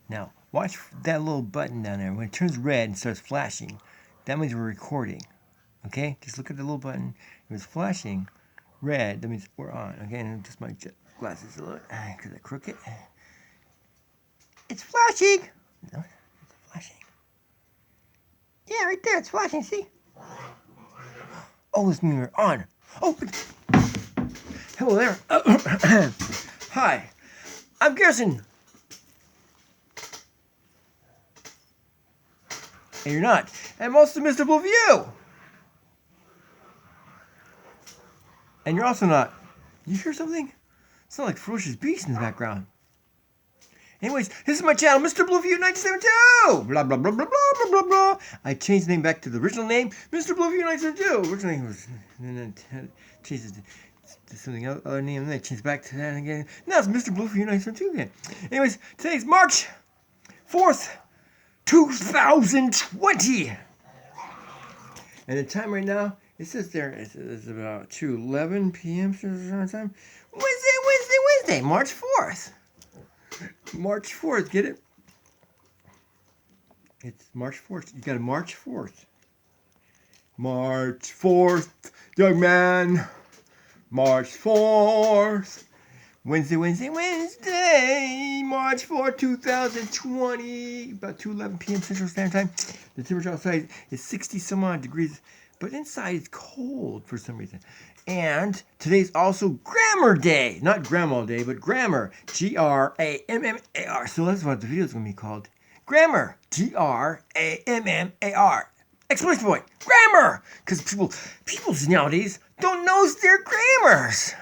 Now, watch that little button down there. When it turns red and starts flashing, that means we're recording. Okay? Just look at the little button. If it's flashing red, that means we're on. Okay? And just my glasses a little, because I crook it. It's flashing! No, it's flashing. Yeah, right there. It's flashing. See? Oh, this means we're on. Oh! Hello there. Hi. I'm Garrison. And you're not. I'm also Mr. Blue View. And you're also not. You hear something? Sound like ferocious beasts in the background. Anyways, this is my channel, Mr. Blueview 1972. Blah blah blah blah blah blah blah. I changed the name back to the original name, Mr. Blueview 1972. Original name was, and then changed it to something other name, and then I changed back to that again. Now it's Mr. Blueview 1972 again. Anyways, today's March 4th, 2020, and the time right now, it says there it's about 2:11 p.m. time. Wednesday, March 4th. March 4th, get it? It's March 4th. You got a March 4th. March 4th, young man. March 4th. Wednesday, March 4th, 2020. About 2:11 p.m. Central Standard Time. The temperature outside is 60 some odd degrees, but inside it's cold for some reason. And today's also Grammar Day. Not Grandma Day, but Grammar. Grammar. So that's what the video is going to be called. Grammar. Grammar. Exclamation point. Grammar. Because people nowadays don't know their grammars.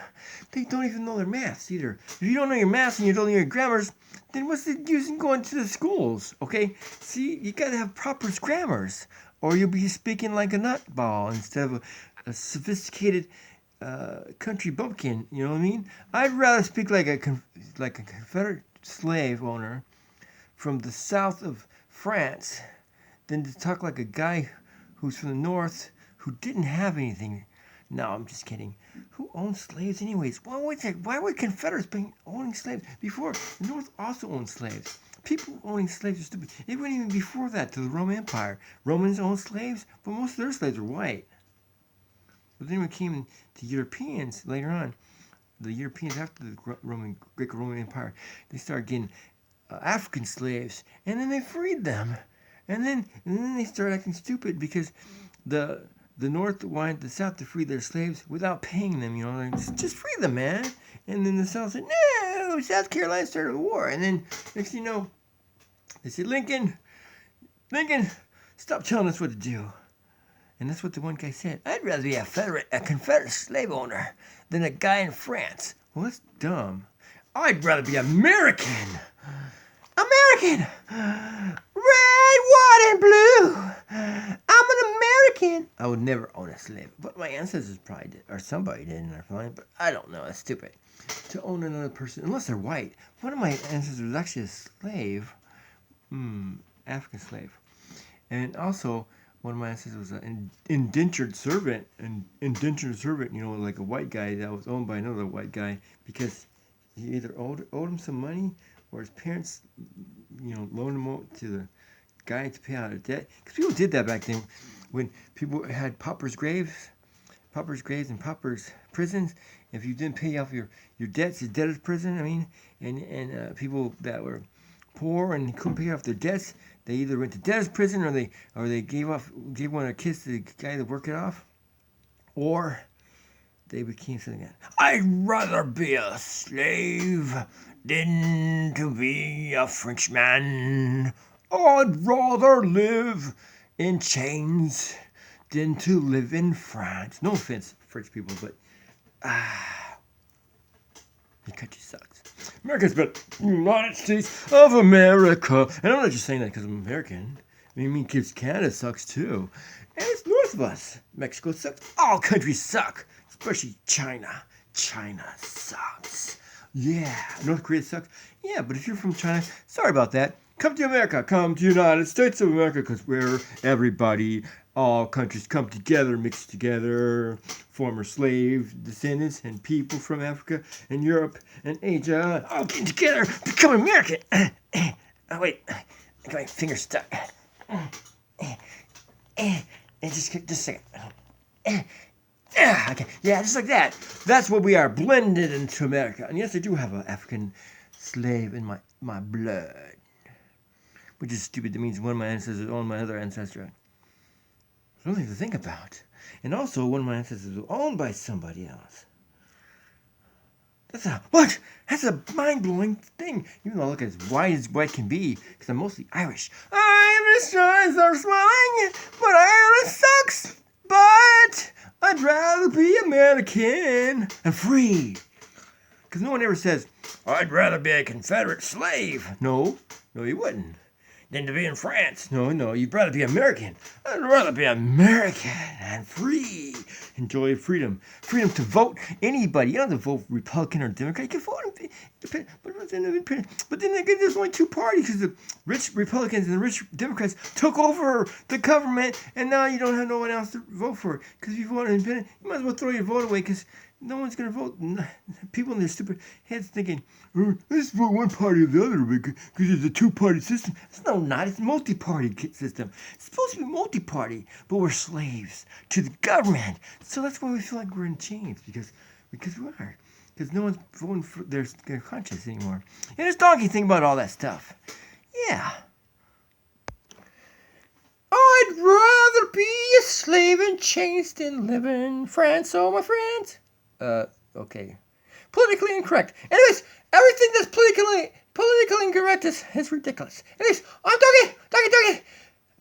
They don't even know their maths either. If you don't know your maths and you don't know your grammars, then what's the use in going to the schools? Okay? See, you got to have proper grammars, or you'll be speaking like a nutball instead of a sophisticated country bumpkin. You know what I mean? I'd rather speak like a Confederate slave owner from the south of France than to talk like a guy who's from the north who didn't have anything. No, I'm just kidding. Who owned slaves anyways? Why would Confederates be owning slaves? Before, the North also owned slaves. People owning slaves are stupid. It went even before that to the Roman Empire. Romans owned slaves, but most of their slaves were white. But then when it came to Europeans later on, the Europeans after the Greco-Roman Empire, they started getting African slaves, and then they freed them. And then they started acting stupid because the North wanted the South to free their slaves without paying them, you know, like, just free them, man. And then the South said, no, South Carolina started a war. And then next thing you know, they said, Lincoln, stop telling us what to do. And that's what the one guy said. I'd rather be a Confederate slave owner than a guy in France. Well, that's dumb. I'd rather be American. Red, white, and blue. I'm an American. I would never own a slave, but my ancestors probably did, or somebody did in our family, but I don't know. That's stupid. To own another person, unless they're white. One of my ancestors was actually a slave. African slave. And also, one of my ancestors was an indentured servant. You know, like a white guy that was owned by another white guy because he either owed him some money or his parents, you know, loaned him out to the guy to pay out a debt. Because people did that back then when people had paupers' graves and paupers' prisons. If you didn't pay off your debts, the debtor's prison, I mean, and people that were poor and couldn't pay off their debts, they either went to debtor's prison or they gave one a kiss to the guy that worked it off, or they became something else. I'd rather be a slave than to be a Frenchman. I'd rather live in chains than to live in France. No offense, French people, but the country sucks. America's better. United States of America. And I'm not just saying that because I'm American. I mean, because Canada sucks too. And it's north of us. Mexico sucks. All countries suck. Especially China. China sucks. Yeah. North Korea sucks. Yeah, but if you're from China, sorry about that. Come to America. Come to United States of America because we're everybody. All countries come together, mix together. Former slave descendants and people from Africa and Europe and Asia all getting together, become American. Oh, wait. I got my finger stuck. And just a second. Okay. Yeah, just like that. That's what we are, blended into America. And yes, I do have an African slave in my blood. Which is stupid. That means one of my ancestors owned my other ancestor. Something to think about. And also, one of my ancestors was owned by somebody else. That's a mind-blowing thing. Even though I look as white as white can be, because I'm mostly Irish. Irish eyes are swelling, but Ireland sucks. But I'd rather be American and free. Because no one ever says, I'd rather be a Confederate slave. No, you wouldn't. Than to be in France. No, you'd rather be American. I'd rather be American and free. Enjoy freedom. Freedom to vote anybody. You don't have to vote Republican or Democrat. You can vote independent. But then again, there's only two parties because the rich Republicans and the rich Democrats took over the government, and now you don't have no one else to vote for. Because if you vote independent, you might as well throw your vote away because no one's going to vote. People in their stupid heads thinking, let's vote one party or the other because it's a two-party system. It's not. It's a multi-party system. It's supposed to be multi-party, but we're slaves to the government. So that's why we feel like we're in chains because we are. Because no one's voting for their conscience anymore. And this donkey thing about all that stuff. Yeah. I'd rather be a slave in chains than live in France, oh my friends. Okay. Politically incorrect. Anyways, everything that's politically incorrect is ridiculous. Anyways, I'm Doggy.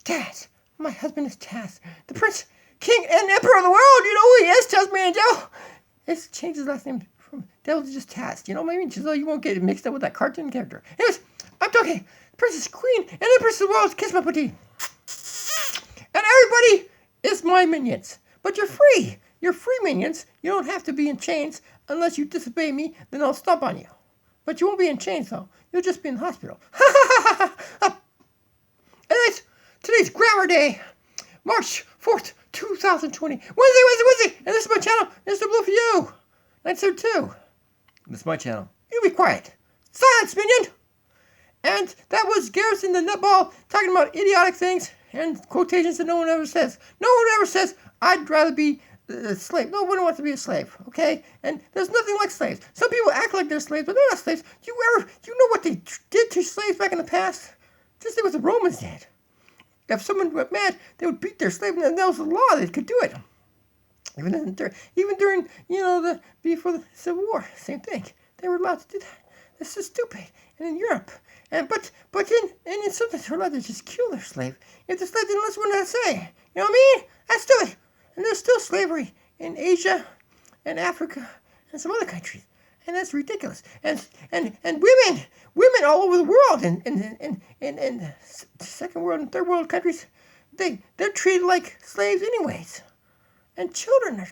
Taz. My husband is Taz. The Prince, King, and Emperor of the world. You know who he is, Tasmanian Devil. It's changed his last name from Devil to just Taz. You know what I mean? Just so you won't get mixed up with that cartoon character. Anyways, I'm Doggy. The Princess, Queen, and Empress of the world. Kiss my booty. And everybody is my minions. But you're free. You're free minions. You don't have to be in chains unless you disobey me, then I'll stomp on you. But you won't be in chains, though. You'll just be in the hospital. Anyways, today's Grammar Day, March 4th, 2020. Wednesday. And this is my channel. It's the Blue for you. 972. This is my channel. You be quiet. Silence, minion. And that was Garrison the Nutball talking about idiotic things and quotations that no one ever says. No one ever says, I'd rather be a slave. No one wants to be a slave, okay? And there's nothing like slaves. Some people act like they're slaves, but they're not slaves. You know what they did to slaves back in the past? Just like what the Romans did. If someone went mad, they would beat their slave, and that was the law. They could do it. Even during, before the Civil War, same thing. They were allowed to do that. This is stupid. And in Europe, but in sometimes they're allowed to just kill their slave if the slave didn't listen to what they say. You know what I mean? That's stupid. And there's still slavery in Asia and Africa and some other countries. And that's ridiculous. And women all over the world in second world and third world countries, they're treated like slaves anyways. And children are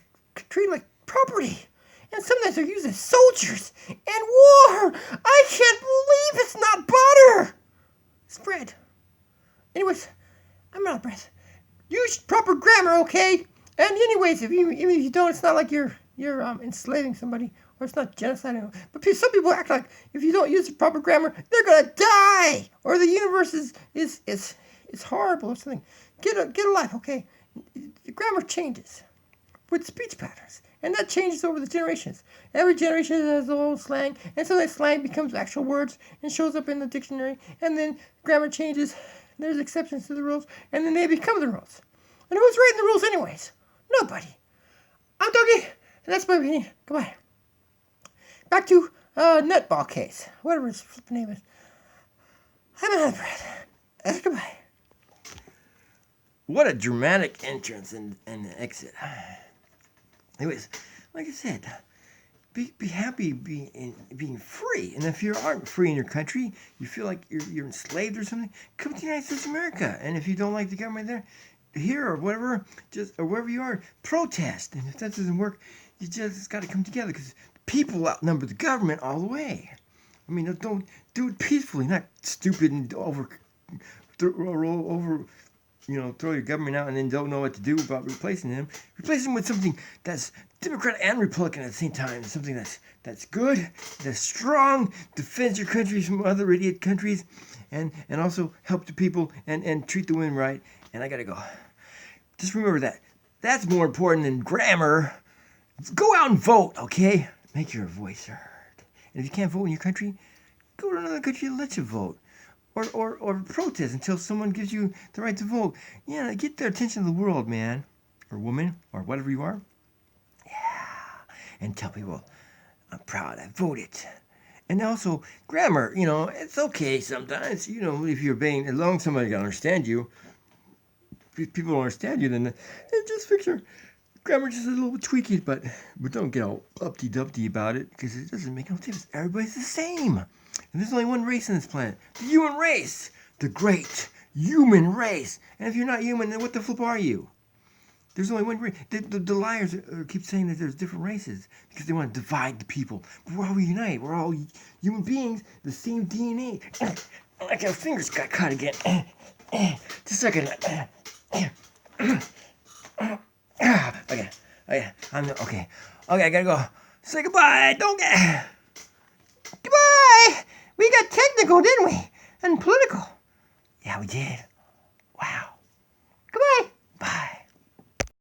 treated like property. And sometimes they're used as soldiers in war. I can't believe it's not butter. It's bread. Anyways, I'm out of breath. Use proper grammar, okay? And anyways, even if you don't, it's not like you're enslaving somebody, or it's not genocide. But some people act like if you don't use the proper grammar, they're gonna die, or the universe is horrible or something. Get a life, okay? The grammar changes with speech patterns, and that changes over the generations. Every generation has their own slang, and so that slang becomes actual words and shows up in the dictionary, and then grammar changes. There's exceptions to the rules, and then they become the rules. And who's writing the rules anyways? Nobody. I'm Dougie, and that's my opinion. Goodbye. Back to Nutball case. Whatever his flipping name is. I'm out of breath. Goodbye. What a dramatic entrance and exit. Anyways, like I said, be happy being free. And if you aren't free in your country, you feel like you're enslaved or something, come to the United States of America. And if you don't like the government there, here or whatever, or wherever you are, protest. And if that doesn't work, you just got to come together because people outnumber the government all the way. I mean, don't do it peacefully, not stupid and over throw your government out and then don't know what to do about replacing them. Replace them with something that's Democrat and Republican at the same time. Something that's good, that's strong, defends your country from other idiot countries, and also help the people and treat the women right. And I gotta go. Just remember that. That's more important than grammar. Go out and vote, okay? Make your voice heard. And if you can't vote in your country, go to another country and let you vote. Or protest until someone gives you the right to vote. Yeah, get the attention of the world, man. Or woman, or whatever you are. Yeah. And tell people, I'm proud I voted. And also, grammar, it's okay sometimes. If you're being, as long as somebody can understand you, if people don't understand you, then just fix your grammar just a little bit, tweak it, but don't get all uppity-dumpty about it, because it doesn't make no difference. Everybody's the same. And there's only one race on this planet. The human race. The great human race. And if you're not human, then what the flip are you? There's only one race. The liars keep saying that there's different races because they want to divide the people. But we're all united. We're all human beings, the same DNA. Like our fingers got cut again. Just a second. Okay. Okay, I gotta go. Say goodbye. Don't get. Goodbye. We got technical, didn't we? And political. Yeah, we did.